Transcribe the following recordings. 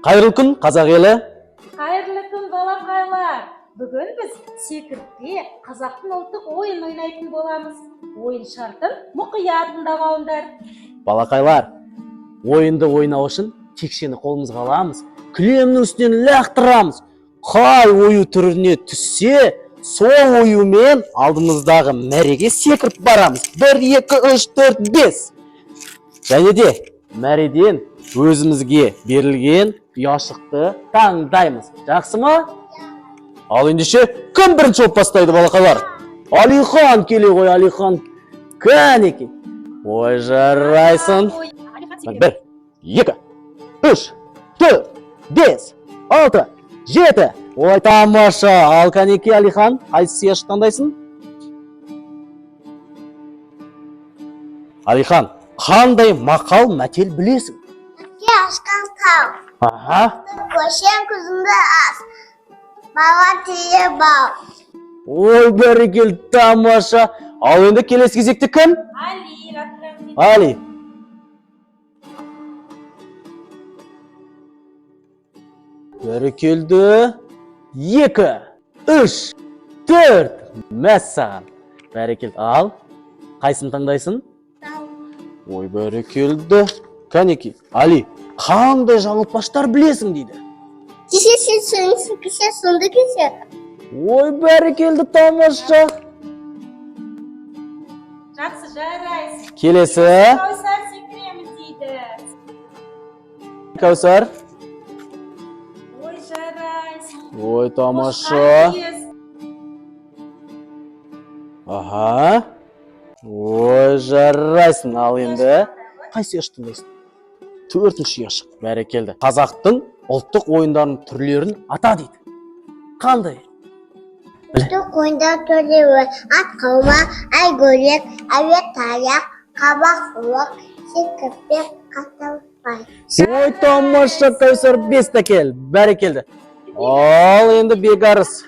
Қайырлы күн, қазақ елі. Қайырлы күн, балақайлар. Бүгін біз секіртпе қазақтың ұлттық ойын ойнайтын боламыз. Ойын шартын мұқият тыңдап алыңдар. Балақайлар, ойынды ойнау үшін текшені қолымызға аламыз, кілемнің үстінен лақтырамыз. Қай ойу түріне түссе, сол оюмен алдымыздағы мәреге секіріп барамыз. 1, 2, 3, 4, 5. Және де мәреден өзімізге берілген ұяшықты таңдаймыз. Жақсы ма? Ал ендеше кім бірінші болып бастайды, балақайлар? Алихан келе ғой, Алихан. Кәнеки. Ой, жарайсың. 1, 2, 3, 4, 5, 6, 7. Ой, тамаша. Ал кәнеки, Алихан, қайсы ұяшық таңдайсың? Алихан, қандай мақал мәтел білесің? Ашқан тау. Аха. Көшен күзімді ас. Бала тие бау. Ой, бәрекелді, тамаша. Ал енді келесі кезекте кім? Али, рахмет. Али. Бәрекелді. 2, 3, 4. Мәссаған. Бәрекелді. Ал, қайсын таңдайсың? Ой, бәрекелді. Кәнеки, Али, қандай жаңылтпаштар білесің дейді? Кеше сөңсі, кеше сонды кеше. Ой, бәрекелді, тамаша. Жақсы, жарайсың. Келесі. Кәусар секіреміз дейді. Кәусар. Ой, жарайсың. Ой, тамаша. Аха. Ой, жарайсың. Ал енді қайсы ұяшық таңдайсың? 4-ші ұяшық. Бәрекелді. Қазақтың ұлттық ойындарының түрлерін ата дейді. Қандай? Ұлттық ойындар түрлері ат қаума, айгөлек, әуе таяқ, қабақ сұлық, секіртпе, қаталпай. Ой, тамаша, Кәусар, 5 тәкел. Бәрекелді. Ал енді Бекарыс.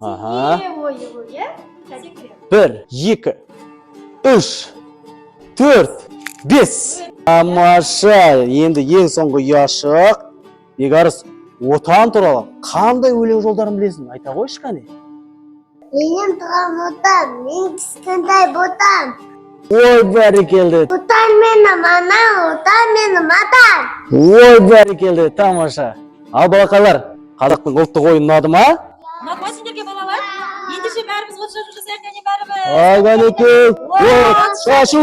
Аха. Ойы ойы. Секірем. 1, 2, 3, 4, 5. Тамаша. Енді ең соңғы ұяшық. Бекарыс, отан туралы қандай өлең жолдарын білесің? Айта қойшы қане. Менің тұрған отан, мен кішкентай ботам. Ой, бәрекелді. Отан менің анам, отан менің атам. Ой, бәрекелді. Тамаша. Ал балақайлар, қазақтың ұлттық ойыны ұнады ма? Ұнатпай сендерге балалар? Ендеше бәріміз от шашу жасайық, және бәріміз. Ал кәнеки. От шашу.